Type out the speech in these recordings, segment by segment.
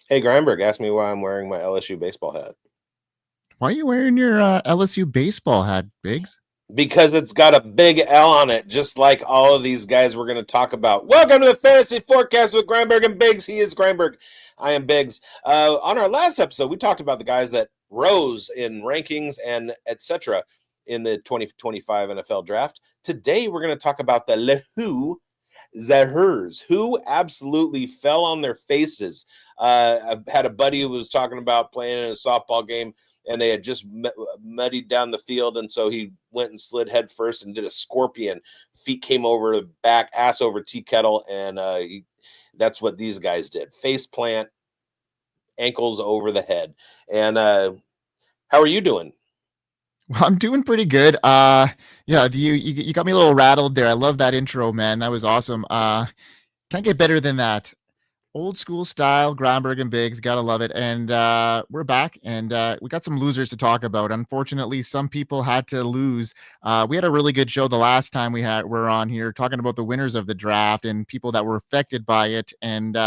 Hey, Grindberg asked me why I'm wearing my LSU baseball hat. Why are you wearing your LSU baseball hat, bigz? Because it's got a big L on it, just like all of these guys we're going to talk about. Welcome to the Fantasy Forecast with Grindberg and bigz. He is Grindberg. I am bigz. On our last episode, we talked about the guys that rose in rankings and etc. in the 2025 NFL draft. Today, we're going to talk about the Zahers, who absolutely fell on their faces. I had a buddy who was talking about playing in a softball game, and they had just muddied down the field, and so he went and slid head first and did a scorpion. Feet came over the back, ass over tea kettle, and that's what these guys did. Face plant, ankles over the head. And how are you doing? Well, I'm doing pretty good. Yeah, you got me a little rattled there. I love that intro, man. That was awesome. Can't get better than that. Old school style, Grindberg and bigz, gotta love it. And we're back, and we got some losers to talk about. Unfortunately, some people had to lose. We had a really good show the last time we're on here talking about the winners of the draft and people that were affected by it. And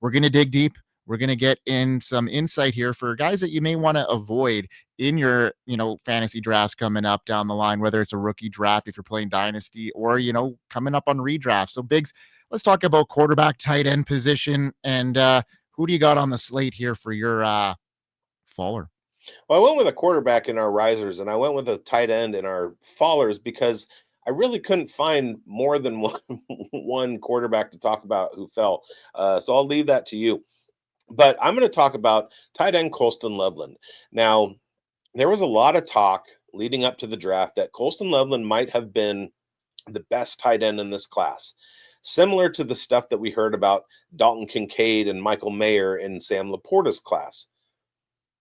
we're gonna dig deep. We're gonna get in some insight here for guys that you may want to avoid in your fantasy drafts coming up down the line, whether it's a rookie draft if you're playing dynasty or coming up on redraft. So bigz, let's talk about quarterback, tight end position, and who do you got on the slate here for your faller? Well, I went with a quarterback in our risers, and I went with a tight end in our fallers because I really couldn't find more than one quarterback to talk about who fell. So I'll leave that to you. But I'm going to talk about tight end Colstan Loveland. Now, there was a lot of talk leading up to the draft that Colstan Loveland might have been the best tight end in this class, similar to the stuff that we heard about Dalton Kincaid and Michael Mayer in Sam Laporta's class.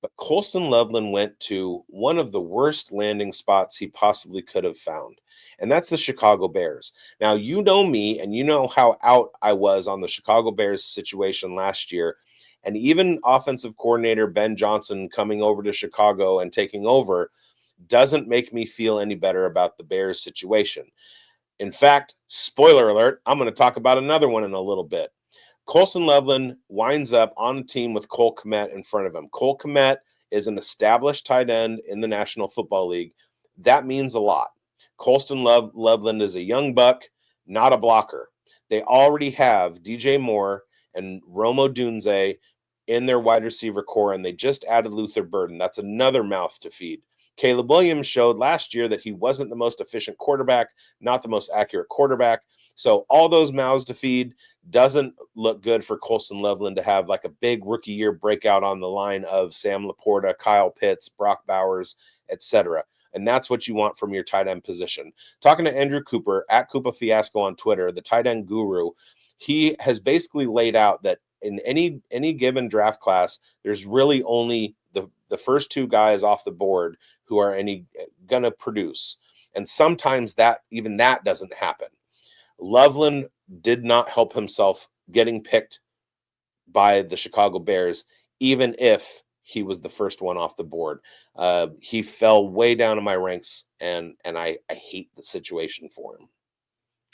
But Colstan Loveland went to one of the worst landing spots he possibly could have found, and that's the Chicago Bears. Now, you know me, and you know how out I was on the Chicago Bears situation last year. And even offensive coordinator Ben Johnson coming over to Chicago and taking over doesn't make me feel any better about the Bears situation. In fact, spoiler alert, I'm going to talk about another one in a little bit. Colstan Loveland winds up on a team with Cole Kmet in front of him. Cole Kmet is an established tight end in the National Football League. That means a lot. Colstan Loveland is a young buck, not a blocker. They already have DJ Moore and Rome Odunze in their wide receiver core, and they just added Luther Burden. That's another mouth to feed. Caleb Williams showed last year that he wasn't the most efficient quarterback, not the most accurate quarterback. So all those mouths to feed doesn't look good for Colstan Loveland to have like a big rookie year breakout on the line of Sam Laporta, Kyle Pitts, Brock Bowers, etc. And that's what you want from your tight end position. Talking to Andrew Cooper at Koopa Fiasco on Twitter, the tight end guru, he has basically laid out that in any given draft class, there's really only the first two guys off the board who are gonna produce. And sometimes that even that doesn't happen. Loveland did not help himself getting picked by the Chicago Bears, even if he was the first one off the board. He fell way down in my ranks, and I hate the situation for him.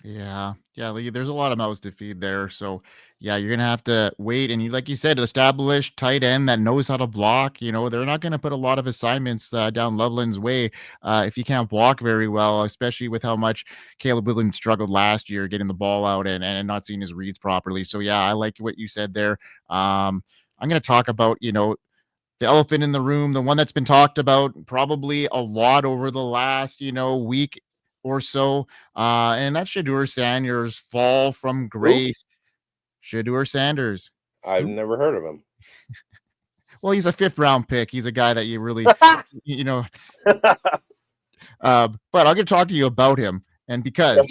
Yeah, there's a lot of mouths to feed there. So yeah, you're gonna have to wait, and like you said, established tight end that knows how to block. They're not gonna put a lot of assignments down Loveland's way if you can't block very well, especially with how much Caleb Williams struggled last year getting the ball out and not seeing his reads properly. So yeah, I like what you said there. I'm gonna talk about the elephant in the room, the one that's been talked about probably a lot over the last, week or so. And that's Shedeur Sanders' fall from Who? grace. Shedeur Sanders. I've Who? never heard of him. Well, he's a fifth round pick. He's a guy that you really, you know, but I'm going to talk to you about him. And because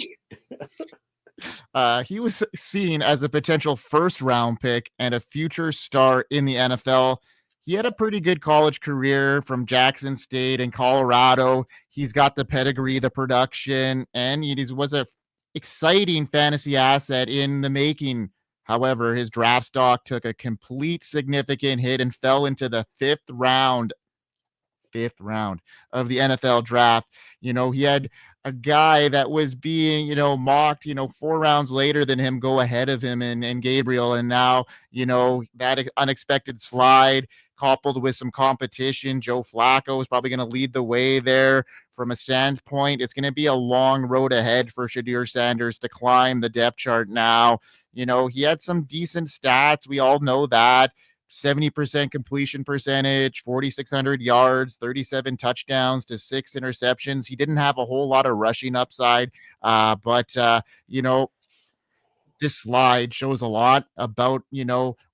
he was seen as a potential first round pick and a future star in the NFL. He had a pretty good college career from Jackson State and Colorado. He's got the pedigree, the production, and he was a exciting fantasy asset in the making. However, his draft stock took a complete significant hit and fell into the fifth round of the NFL draft. He had a guy that was being, mocked, 4 rounds later than him, go ahead of him and Gabriel. And now, that unexpected slide coupled with some competition. Joe Flacco is probably going to lead the way there from a standpoint. It's going to be a long road ahead for Shedeur Sanders to climb the depth chart now. He had some decent stats. We all know that. 70% completion percentage, 4,600 yards, 37 touchdowns to 6 interceptions. He didn't have a whole lot of rushing upside, but this slide shows a lot about,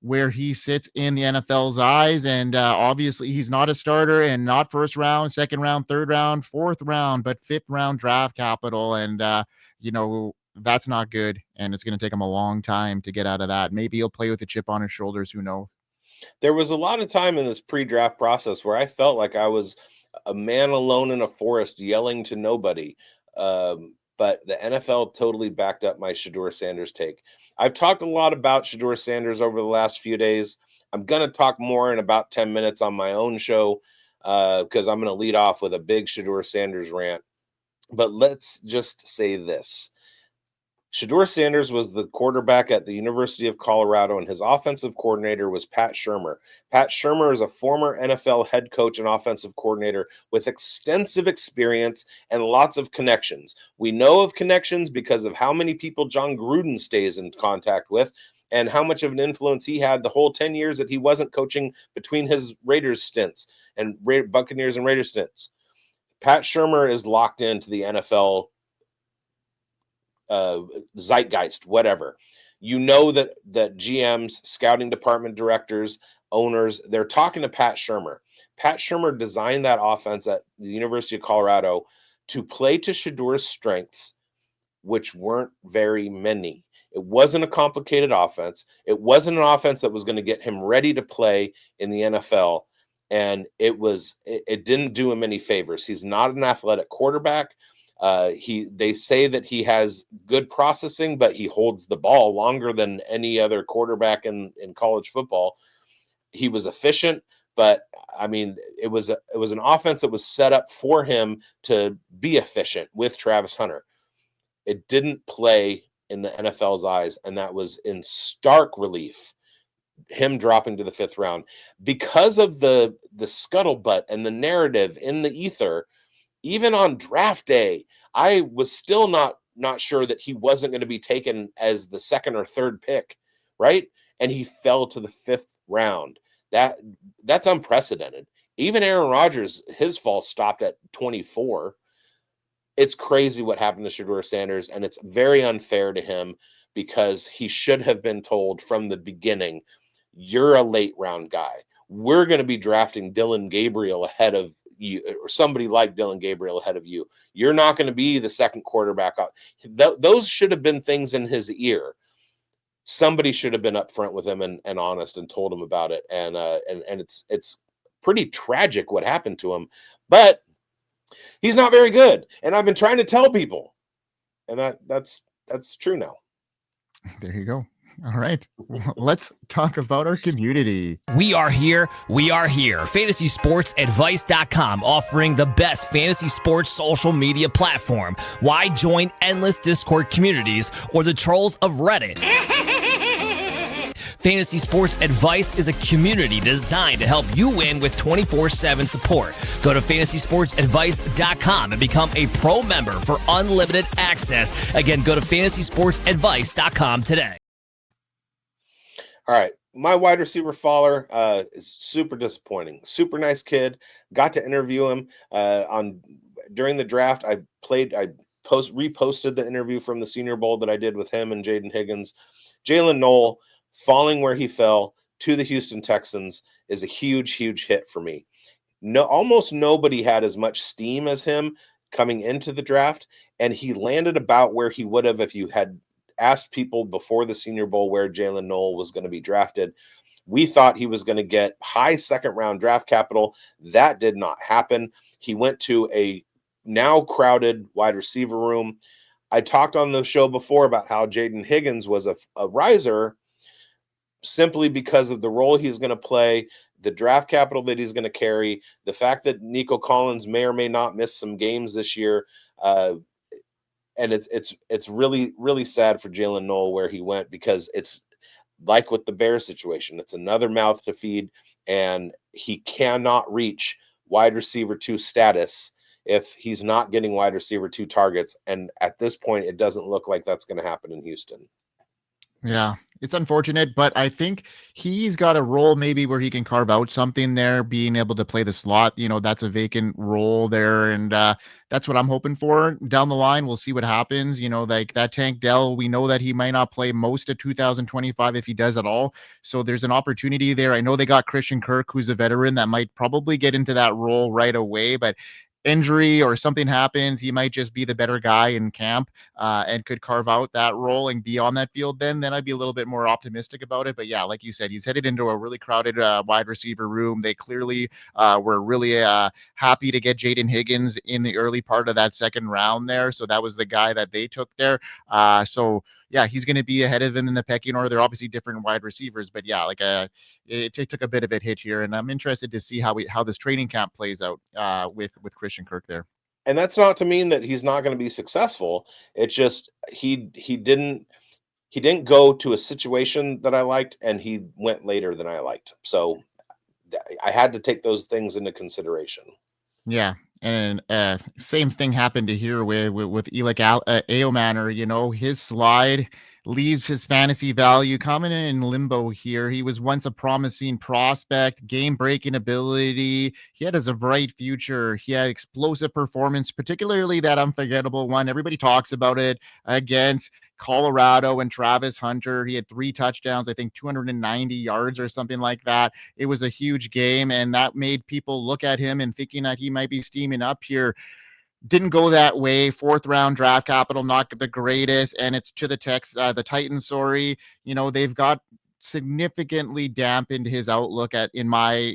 where he sits in the NFL's eyes. And obviously he's not a starter and not first round, second round, third round, fourth round, but fifth round draft capital. And, that's not good. And it's going to take him a long time to get out of that. Maybe he'll play with a chip on his shoulders. Who knows? There was a lot of time in this pre-draft process where I felt like I was a man alone in a forest yelling to nobody. But the NFL totally backed up my Shedeur Sanders take. I've talked a lot about Shedeur Sanders over the last few days. I'm going to talk more in about 10 minutes on my own show because I'm going to lead off with a big Shedeur Sanders rant. But let's just say this. Shedeur Sanders was the quarterback at the University of Colorado, and his offensive coordinator was Pat Shurmur. Pat Shurmur is a former NFL head coach and offensive coordinator with extensive experience and lots of connections. We know of connections because of how many people John Gruden stays in contact with and how much of an influence he had the whole 10 years that he wasn't coaching between his Raiders stints and Buccaneers and Raiders stints. Pat Shurmur is locked into the NFL zeitgeist, whatever. That GMs, scouting department directors, owners, they're talking to Pat Shurmur. Pat Shurmur designed that offense at the University of Colorado to play to Shedeur's strengths, which weren't very many. It wasn't a complicated offense. It wasn't an offense that was going to get him ready to play in the NFL. And it didn't do him any favors. He's not an athletic quarterback. They say that he has good processing, but he holds the ball longer than any other quarterback in college football. He was efficient, but I mean, it was an offense that was set up for him to be efficient with Travis Hunter. It didn't play in the NFL's eyes, and that was in stark relief. Him dropping to the 5th round because of the scuttlebutt and the narrative in the ether. Even on draft day, I was still not sure that he wasn't going to be taken as the 2nd or 3rd pick, right? And he fell to the 5th round. That's unprecedented. Even Aaron Rodgers, his fall stopped at 24. It's crazy what happened to Shedeur Sanders, and it's very unfair to him because he should have been told from the beginning, you're a late round guy. We're going to be drafting Dillon Gabriel ahead of you, or somebody like Dillon Gabriel ahead of you. You're not going to be the 2nd quarterback. Those should have been things in his ear. Somebody should have been upfront with him and honest and told him about it. And it's pretty tragic what happened to him, but he's not very good. And I've been trying to tell people, and that's true now. There you go. All right. Let's talk about our community. We are here. We are here. FantasySportsAdvice.com, offering the best fantasy sports social media platform. Why join endless Discord communities or the trolls of Reddit? Fantasy Sports Advice is a community designed to help you win with 24/7 support. Go to FantasySportsAdvice.com and become a pro member for unlimited access. Again, go to FantasySportsAdvice.com today. All right. My wide receiver faller is super disappointing. Super nice kid. Got to interview him during the draft. I reposted the interview from the Senior Bowl that I did with him and Jaden Higgins. Jalen Noel falling where he fell to the Houston Texans is a huge, huge hit for me. Almost nobody had as much steam as him coming into the draft, and he landed about where he would have if you had asked people before the Senior Bowl where Jalen Noel was going to be drafted. We thought he was going to get high 2nd round draft capital. That did not happen. He went to a now crowded wide receiver room. I talked on the show before about how Jaden Higgins was a riser simply because of the role he's going to play, the draft capital that he's going to carry, the fact that Nico Collins may or may not miss some games this year. and it's really, really sad for Jalen Noel where he went, because it's like with the Bears situation. It's another mouth to feed, and he cannot reach wide receiver 2 status if he's not getting wide receiver 2 targets. And at this point, it doesn't look like that's going to happen in Houston. Yeah, it's unfortunate, but I think he's got a role maybe where he can carve out something there, being able to play the slot. That's a vacant role there. And that's what I'm hoping for down the line. We'll see what happens. Like that Tank Dell, we know that he might not play most of 2025 if he does at all. So there's an opportunity there. I know they got Christian Kirk, who's a veteran that might probably get into that role right away, but injury or something happens, he might just be the better guy in camp and could carve out that role and be on that field. Then I'd be a little bit more optimistic about it. But yeah, like you said, he's headed into a really crowded wide receiver room. They clearly were really happy to get Jaden Higgins in the early part of that second round there. So that was the guy that they took there. So yeah, he's going to be ahead of them in the pecking order. They're obviously different wide receivers, but yeah, like it took a bit of a hit here, and I'm interested to see how this training camp plays out with Christian Kirk there. And that's not to mean that he's not going to be successful. It's just he didn't go to a situation that I liked, and he went later than I liked. So I had to take those things into consideration. Yeah. And same thing happened to here with Elic Aomanor. His slide leaves his fantasy value coming in limbo here. He was once a promising prospect, game-breaking ability. He had a bright future. He had explosive performance, particularly that unforgettable one. Everybody talks about it against Colorado and Travis Hunter. He had 3 touchdowns, I think 290 yards or something like that. It was a huge game, and that made people look at him and thinking that he might be steaming up here. Didn't go that way. 4th round draft capital, not the greatest, and it's to the Titans. Sorry, they've got significantly dampened his outlook in my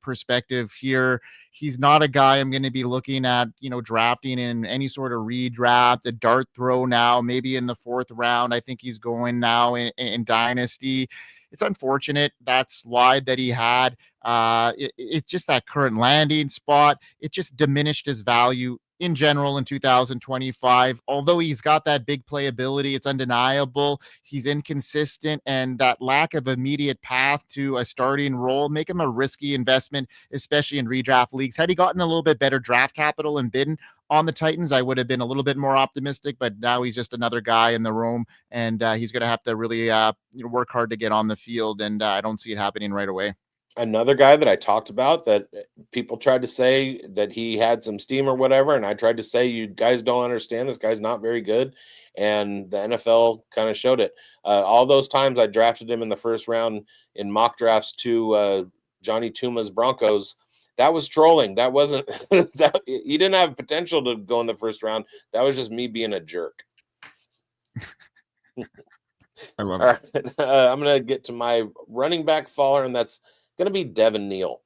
perspective here. He's not a guy I'm going to be looking at drafting in any sort of redraft, a dart throw now, maybe in the 4th round. I think he's going now in dynasty. It's unfortunate that slide that he had. It's just that current landing spot. It just diminished his value in general in 2025. Although he's got that big playability, it's undeniable. He's inconsistent, and that lack of immediate path to a starting role make him a risky investment, especially in redraft leagues. Had he gotten a little bit better draft capital and been on the Titans, I would have been a little bit more optimistic, but now he's just another guy in the room, and he's going to have to really work hard to get on the field, and I don't see it happening right away. Another guy that I talked about that people tried to say that he had some steam or whatever, and I tried to say, you guys don't understand, this guy's not very good, and the NFL kind of showed it. All those times I drafted him in the 1st round in mock drafts to Johnny Tuma's Broncos, that was trolling. That wasn't he didn't have potential to go in the 1st round. That was just me being a jerk. I love it. All right. I'm going to get to my running back faller, and that's going to be Devin Neal.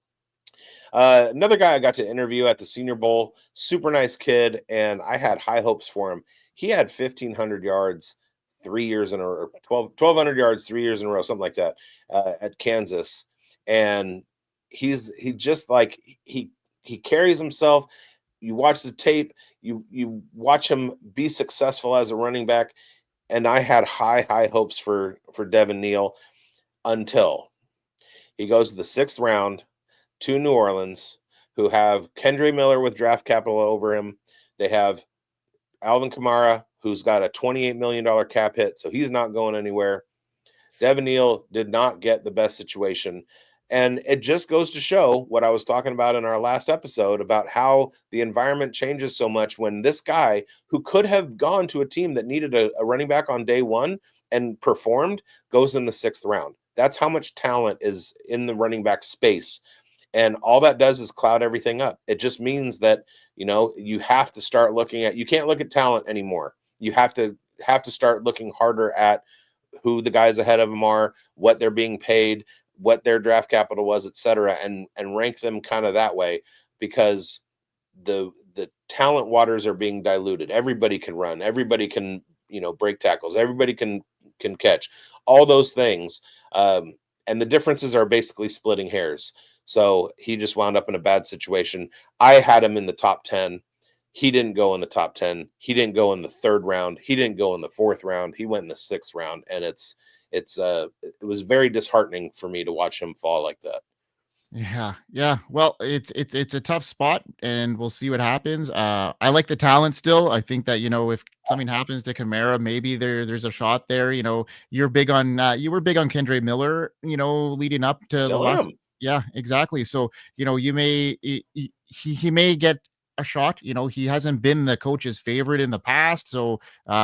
Another guy I got to interview at the Senior Bowl, super nice kid, and I had high hopes for him. He had 1,500 yards 3 years in a row, 1,200 yards 3 years in a row, something like that, at Kansas. And he just like he carries himself. You watch the tape, you watch him be successful as a running back, and I had high hopes for Devin Neal until he goes to the 6th round to New Orleans, who have Kendre Miller with draft capital over him. They have Alvin Kamara, who's got a $28 million cap hit, so he's not going anywhere. Devin Neal did not get the best situation. And it just goes to show what I was talking about in our last episode about how the environment changes so much when this guy, who could have gone to a team that needed a running back on day 1 and performed, goes in the 6th round. That's how much talent is in the running back space. And all that does is cloud everything up. It just means that, you have to start looking at, you can't look at talent anymore. You have to start looking harder at who the guys ahead of them are, what they're being paid, what their draft capital was, et cetera, and rank them kind of that way, because the talent waters are being diluted. Everybody can run. Everybody can, break tackles. Everybody can catch. All those things. And the differences are basically splitting hairs. So he just wound up in a bad situation. I had him in the top 10. He didn't go in the top 10. He didn't go in the 3rd round. He didn't go in the 4th round. He went in the 6th round, and it was very disheartening for me to watch him fall like that. Yeah. Well, it's a tough spot, and we'll see what happens. I like the talent still. I think that, if something happens to Kamara, maybe there's a shot there. You were big on Kendre Miller, leading up to the Still last. am. Yeah, exactly. So, you may he may get a shot. He hasn't been the coach's favorite in the past, so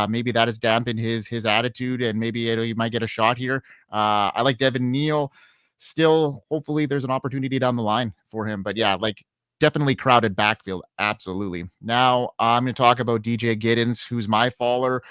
maybe that has dampened his attitude, and maybe he might get a shot here. I like Devin Neal. Still, hopefully there's an opportunity down the line for him. But yeah, like, definitely crowded backfield. Absolutely. Now I'm going to talk about DJ Giddens, who's my faller.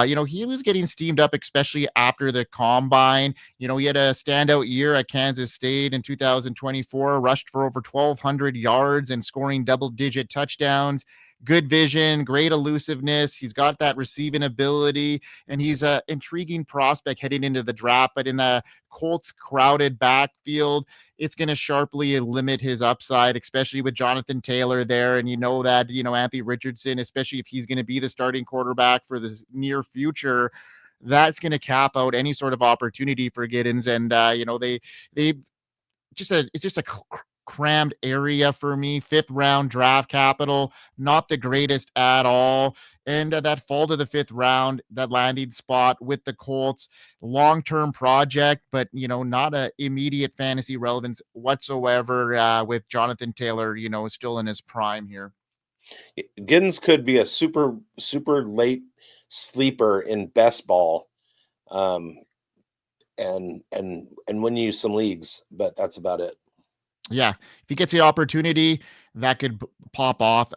He was getting steamed up, especially after the combine. He had a standout year at Kansas State in 2024, rushed for over 1,200 yards and scoring double-digit touchdowns. Good vision, great elusiveness. He's got that receiving ability, and he's an intriguing prospect heading into the draft. But in the Colts crowded backfield, it's going to sharply limit his upside, especially with Jonathan Taylor there. And Anthony Richardson, especially if he's going to be the starting quarterback for the near future, that's going to cap out any sort of opportunity for Giddens. And, it's just a crammed area for me. 5th round draft capital, not the greatest at all. And that fall to the 5th round, that landing spot with the Colts, long-term project, but not a immediate fantasy relevance whatsoever. With Jonathan Taylor, still in his prime here. Giddens could be a super, super late sleeper in best ball. And win you some leagues, but that's about it. Yeah, if he gets the opportunity, that could pop off.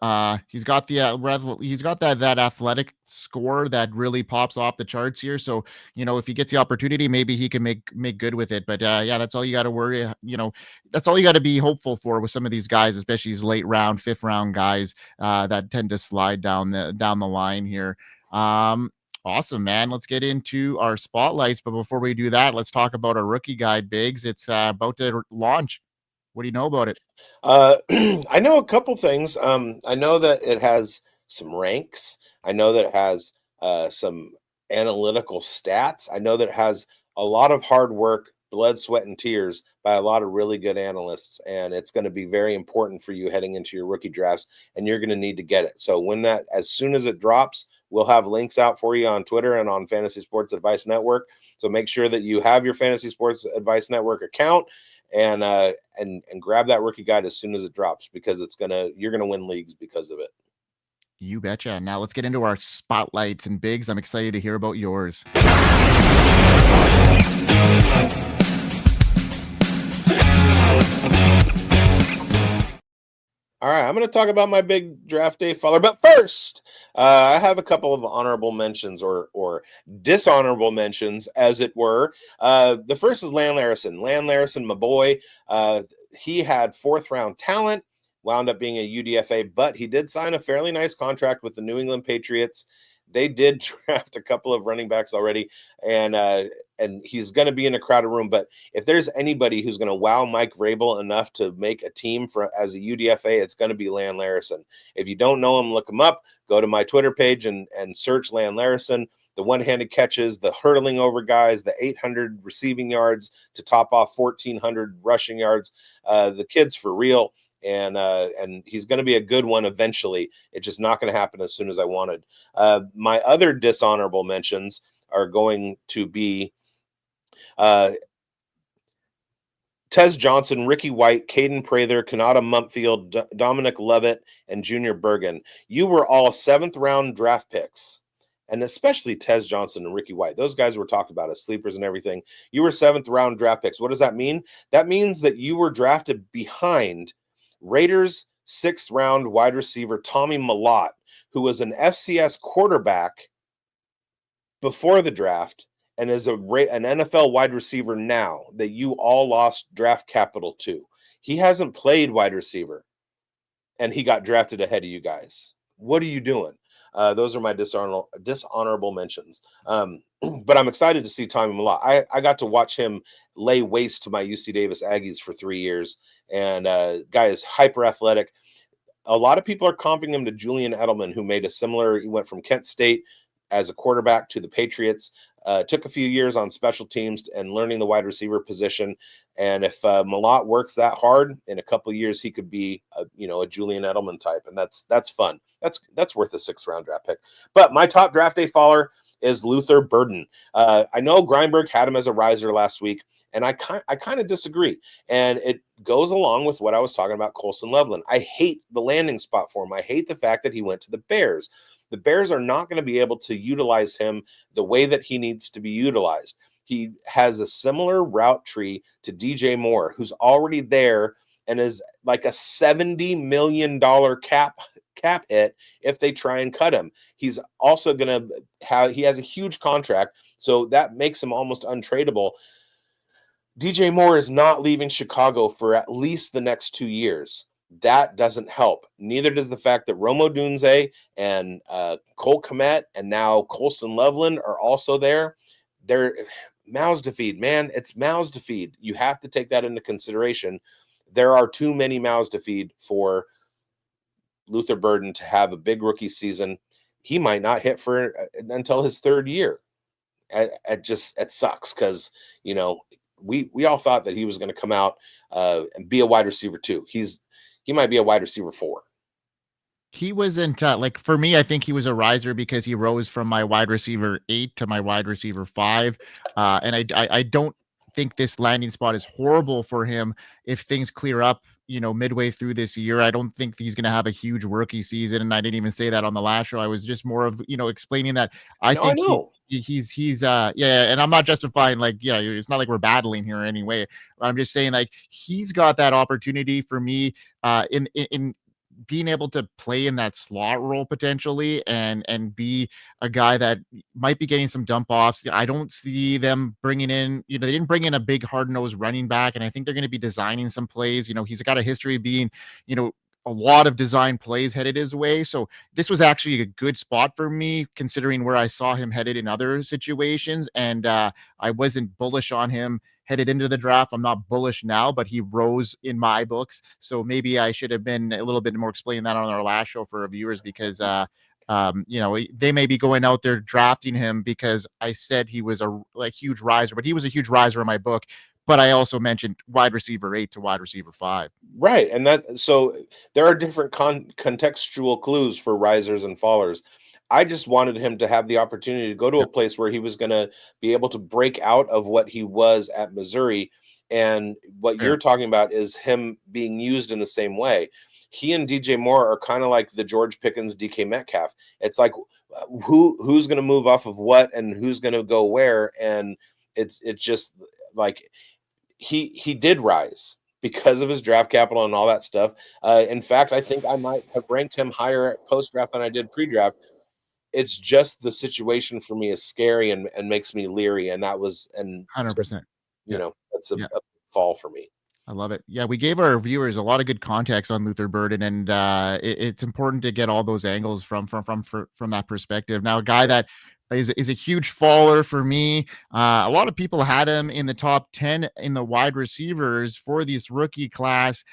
He's got that athletic score that really pops off the charts here. So, if he gets the opportunity, maybe he can make good with it. But yeah, that's all you got to worry. That's all you got to be hopeful for with some of these guys, especially these late round, 5th round guys that tend to slide down the line here. Awesome, man. Let's get into our spotlights. But before we do that, let's talk about our rookie guide, bigz. It's about to launch. What do you know about it? I know a couple things. I know that it has some ranks. I know that it has some analytical stats. I know that it has a lot of hard work, blood, sweat, and tears by a lot of really good analysts. And it's going to be very important for you heading into your rookie drafts, and you're going to need to get it. So as soon as it drops, we'll have links out for you on Twitter and on Fantasy Sports Advice Network. So make sure that you have your Fantasy Sports Advice Network account and grab that rookie guide as soon as it drops, because you're gonna win leagues because of it. You betcha. Now let's get into our spotlights and bigz. I'm excited to hear about yours. All right, I'm going to talk about my big draft day faller, but first, I have a couple of honorable mentions or dishonorable mentions, as it were. The first is Lan Larison. Lan Larison, my boy, he had 4th round talent, wound up being a UDFA, but he did sign a fairly nice contract with the New England Patriots. They did draft a couple of running backs already, and he's going to be in a crowded room. But if there's anybody who's going to wow Mike Vrabel enough to make a team as a UDFA, it's going to be Lan Larison. If you don't know him, look him up. Go to my Twitter page and search Lan Larison. The one-handed catches, the hurdling over guys, the 800 receiving yards to top off 1,400 rushing yards. The kid's for real. And he's going to be a good one eventually. It's just not going to happen as soon as I wanted. My other dishonorable mentions are going to be Tez Johnson, Ricky White, Caden Prather, Kanata Mumpfield, Dominic Lovett, and Junior Bergen. You were all 7th round draft picks, and especially Tez Johnson and Ricky White. Those guys were talked about as sleepers and everything. You were 7th round draft picks. What does that mean? That means that you were drafted behind Raiders 6th round wide receiver Tommy Mellott, who was an FCS quarterback before the draft and is an NFL wide receiver now that you all lost draft capital to. He hasn't played wide receiver, and he got drafted ahead of you guys. What are you doing? Those are my dishonorable mentions. But I'm excited to see Tommy Mellott. I got to watch him lay waste to my UC Davis Aggies for 3 years, and guy is hyper athletic. a lot of people are comping him to Julian Edelman, who made a similar. He went from Kent State as a quarterback to the Patriots. Took a few years on special teams and learning the wide receiver position. And if Malott works that hard, in a couple of years, he could be a Julian Edelman type, and that's fun. That's worth a 6th round draft pick. But my top draft day faller is Luther Burden. I know Grindberg had him as a riser last week, and I kind of disagree. And it goes along with what I was talking about, Colstan Loveland. I hate the landing spot for him. I hate the fact that he went to the Bears. The Bears are not going to be able to utilize him the way that he needs to be utilized. He has a similar route tree to DJ Moore, who's already there and is like a $70 million cap hit if they try and cut him. He's also going to he has a huge contract, so that makes him almost untradeable. DJ Moore is not leaving Chicago for at least the next 2 years. That doesn't help. Neither does the fact that Rome Odunze and Cole Kmet and now Colstan Loveland are also there. They're mouths to feed, man. It's mouths to feed. You have to take that into consideration. There are too many mouths to feed for Luther Burden to have a big rookie season. He might not hit for until his 3rd year. It sucks because we all thought that he was going to come out and be a wide receiver too. He might be a wide receiver 4. He wasn't like, for me, I think he was a riser because he rose from my wide receiver 8 to my wide receiver 5. And I don't think this landing spot is horrible for him if things clear up, midway through this year. I don't think he's going to have a huge rookie season. And I didn't even say that on the last show. I was just more of, explaining that I think he's and I'm not justifying, it's not like we're battling here anyway. I'm just saying, like, he's got that opportunity for me in being able to play in that slot role potentially and be a guy that might be getting some dump offs. I don't see them bringing in, they didn't bring in a big hard-nosed running back, and I think they're going to be designing some plays. He's got a history of being, a lot of design plays headed his way. So this was actually a good spot for me, considering where I saw him headed in other situations. And I wasn't bullish on him headed into the draft. I'm not bullish now, but he rose in my books. So maybe I should have been a little bit more explaining that on our last show for our viewers, because they may be going out there drafting him because I said he was a huge riser, but he was a huge riser in my book. But I also mentioned wide receiver 8 to wide receiver 5. Right. And so there are different contextual clues for risers and fallers. I just wanted him to have the opportunity to go to a place where he was going to be able to break out of what he was at Missouri. And what you're talking about is him being used in the same way. He and DJ Moore are kind of like the George Pickens, DK Metcalf. It's like who's going to move off of what and who's going to go where. And it's just like he did rise because of his draft capital and all that stuff. In fact, I think I might have ranked him higher at post-draft than I did pre-draft. It's just the situation for me is scary and makes me leery. And that was, and 100%. That's a fall for me. I love it. Yeah, we gave our viewers a lot of good context on Luther Burden, and it's important to get all those angles from that perspective. Now, a guy that is a huge faller for me. A lot of people had him in the top 10 in the wide receivers for this rookie class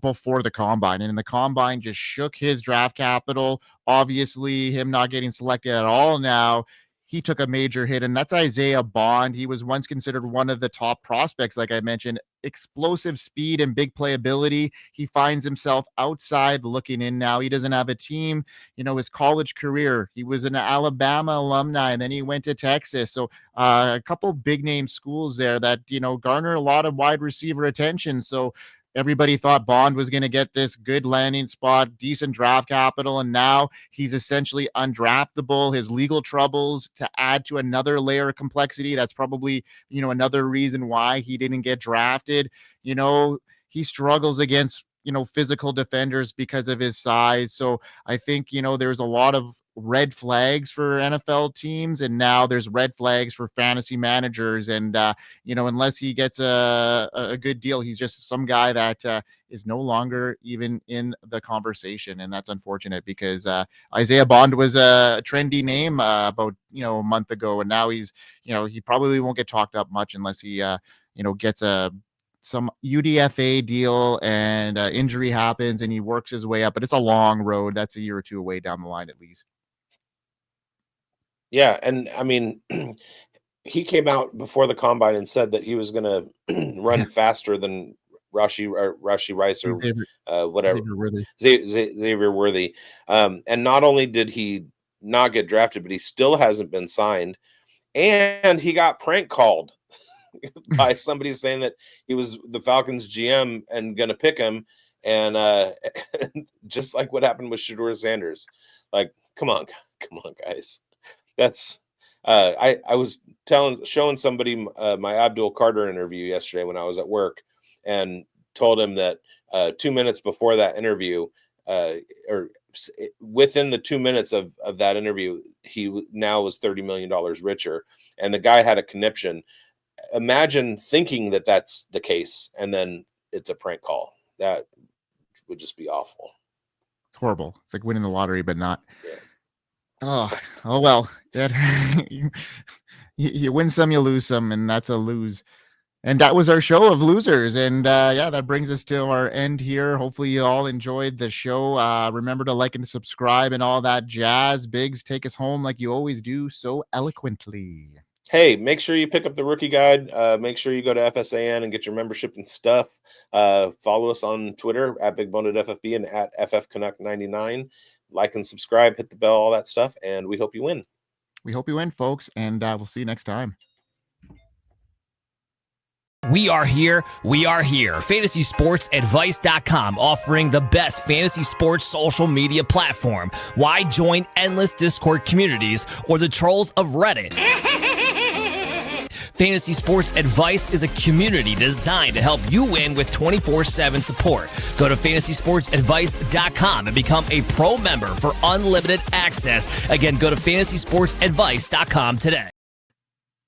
before the combine, and the combine just shook his draft capital. Obviously, him not getting selected at all now, he took a major hit, and that's Isaiah Bond. He was once considered one of the top prospects, like I mentioned, explosive speed and big playability. He finds himself outside looking in now. He doesn't have a team. His college career, he was an Alabama alumni, and then he went to Texas. So a couple big name schools there that, garner a lot of wide receiver attention. So everybody thought Bond was going to get this good landing spot, decent draft capital, and now he's essentially undraftable. His legal troubles to add to another layer of complexity. That's probably, another reason why he didn't get drafted. He struggles against, physical defenders because of his size. So I think, there's a lot of red flags for NFL teams, and now there's red flags for fantasy managers. And unless he gets a good deal, he's just some guy that is no longer even in the conversation, and that's unfortunate because Isaiah Bond was a trendy name about a month ago, and now he's he probably won't get talked up much unless he gets a some UDFA deal and injury happens and he works his way up, but it's a long road. That's a year or two away down the line at least. Yeah, and I mean, he came out before the combine and said that he was going to run faster than Rashi Rice or whatever Xavier Worthy. Xavier Worthy. And not only did he not get drafted, but he still hasn't been signed, and he got prank called by somebody saying that he was the Falcons GM and going to pick him, and just like what happened with Shedeur Sanders. Like, come on, guys. That's I was showing somebody my Abdul Carter interview yesterday when I was at work, and told him that 2 minutes before that interview, or within the 2 minutes of that interview, he now was $30 million richer, and the guy had a conniption. Imagine thinking that that's the case, and then it's a prank call. That would just be awful. It's horrible. It's like winning the lottery, but not. Yeah. Oh well. You win some, you lose some, and that's a lose. And that was our show of losers. And that brings us to our end here. Hopefully you all enjoyed the show. Remember to like and subscribe and all that jazz. Biggs, take us home like you always do so eloquently. Hey, make sure you pick up the rookie guide. Make sure you go to FSAN and get your membership and stuff. Follow us on Twitter at BigBonedFFB and at FFCanuck99. Like and subscribe, hit the bell, all that stuff, and we hope you win. We hope you win, folks, and we'll see you next time. We are here. FantasySportsAdvice.com, offering the best fantasy sports social media platform. Why join endless Discord communities or the trolls of Reddit? Fantasy Sports Advice is a community designed to help you win with 24/7 support. Go to FantasySportsAdvice.com and become a pro member for unlimited access. Again, go to FantasySportsAdvice.com today.